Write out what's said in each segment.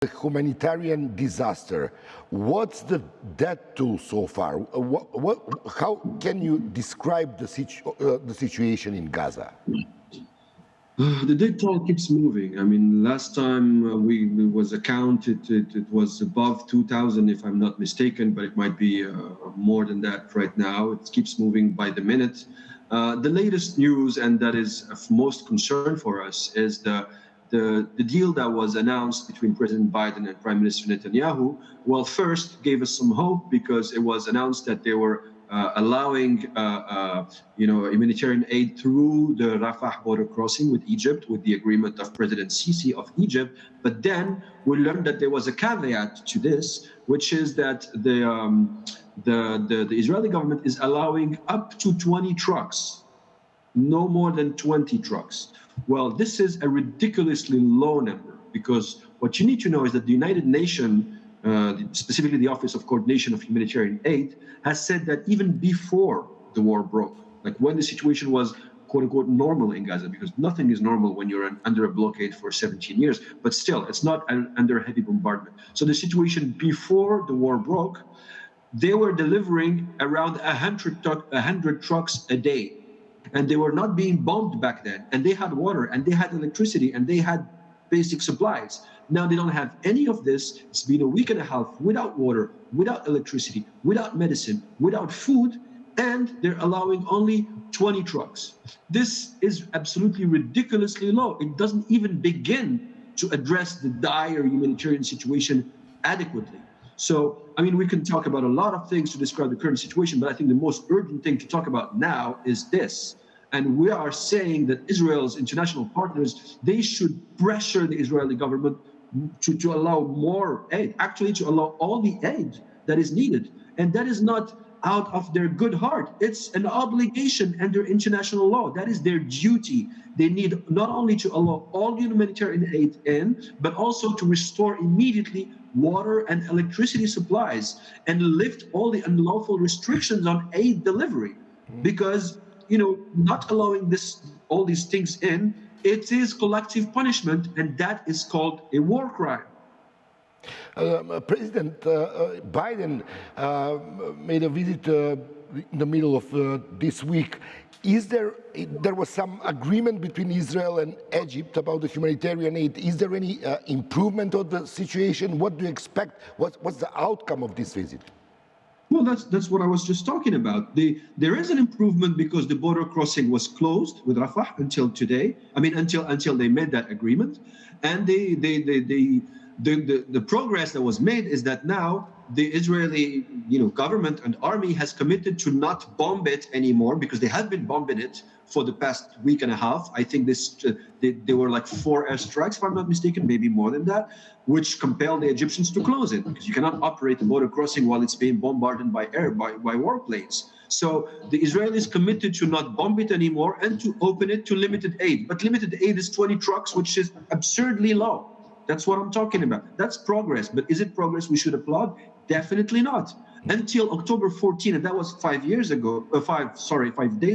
the humanitarian disaster. What's the death toll so far? How can you describe the situation in Gaza? The death toll keeps moving. I mean, last time we was accounted, it was above 2,000, if I'm not mistaken, but it might be more than that right now. It keeps moving by the minute. The latest news, and that is of most concern for us, is the deal that was announced between President Biden and Prime Minister Netanyahu. Well, first gave us some hope because it was announced that they were allowing humanitarian aid through the Rafah border crossing with Egypt, with the agreement of President Sisi of Egypt. But then we learned that there was a caveat to this, which is that the Israeli government is allowing up to 20 trucks, no more than 20 trucks. Well, this is a ridiculously low number, because what you need to know is that the United Nations, specifically the Office of Coordination of Humanitarian Aid, has said that even before the war broke, like when the situation was quote unquote normal in Gaza, because nothing is normal when you're under a blockade for 17 years, but still it's not under heavy bombardment. So the situation before the war broke, they were delivering around 100 trucks a day. And they were not being bombed back then. And they had water, and they had electricity, and they had basic supplies. Now they don't have any of this. It's been a week and a half without water, without electricity, without medicine, without food, and they're allowing only 20 trucks. This is absolutely ridiculously low. It doesn't even begin to address the dire humanitarian situation adequately. So, I mean, we can talk about a lot of things to describe the current situation, but I think the most urgent thing to talk about now is this. And we are saying that Israel's international partners, they should pressure the Israeli government to allow more aid, actually to allow all the aid that is needed. And that is not out of their good heart. It's an obligation under international law. That is their duty. They need not only to allow all humanitarian aid in, but also to restore immediately water and electricity supplies and lift all the unlawful restrictions on aid delivery. Because, not allowing all these things in, it is collective punishment, and that is called a war crime. President Biden made a visit in the middle of this week. There was some agreement between Israel and Egypt about the humanitarian aid. Is there any improvement of the situation? What do you expect? What's the outcome of this visit? Well, that's what I was just talking about. There is an improvement because the border crossing was closed with Rafah until today. I mean, until they made that agreement, and the progress that was made is that now the Israeli government and army has committed to not bomb it anymore, because they have been bombing it for the past week and a half. I think there were like 4 airstrikes, if I'm not mistaken, maybe more than that, which compelled the Egyptians to close it, because you cannot operate the border crossing while it's being bombarded by air, by warplanes. So the Israelis committed to not bomb it anymore and to open it to limited aid. But limited aid is 20 trucks, which is absurdly low. That's what I'm talking about. That's progress. But is it progress we should applaud? Definitely not. Until October 14, and that was 5 days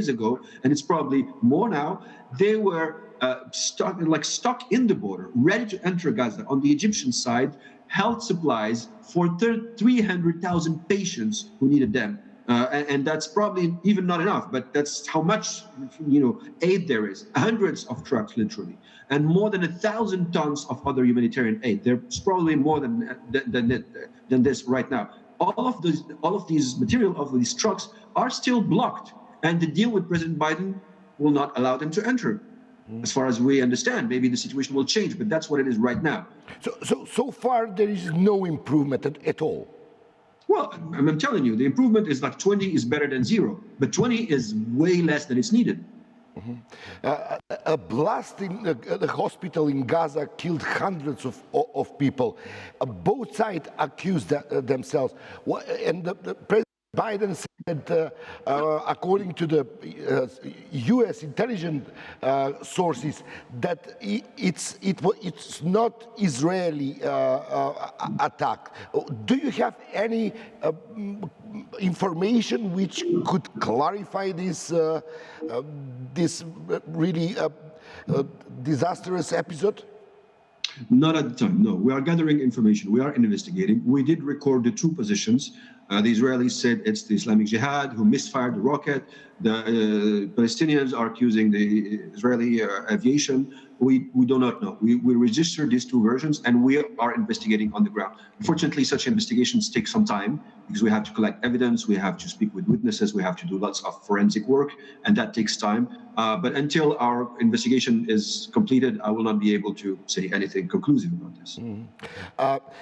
ago, and it's probably more now, they were stuck in the border, ready to enter Gaza. On the Egyptian side, health supplies for 300,000 patients who needed them. And that's probably even not enough, but that's how much aid there is. Hundreds of trucks, literally, and more than 1,000 tons of other humanitarian aid. There's probably more than this right now. All of these material of these trucks are still blocked, and the deal with President Biden will not allow them to enter. As far as we understand, maybe the situation will change, but that's what it is right now. So far, there is no improvement at all. Well, I'm telling you, the improvement is like 20 is better than 0, but 20 is way less than it's needed. A blast in the hospital in Gaza killed hundreds of people. Both sides accused themselves. And the President Biden said, according to the U.S. intelligence sources, that it's not Israeli attack. Do you have any information which could clarify this really disastrous episode? Not at the time, no. We are gathering information. We are investigating. We did record the two positions. The Israelis said it's the Islamic Jihad who misfired the rocket. The Palestinians are accusing the Israeli aviation. We do not know. We registered these two versions and we are investigating on the ground. Unfortunately, such investigations take some time because we have to collect evidence, we have to speak with witnesses, we have to do lots of forensic work, and that takes time. But until our investigation is completed, I will not be able to say anything conclusive about this.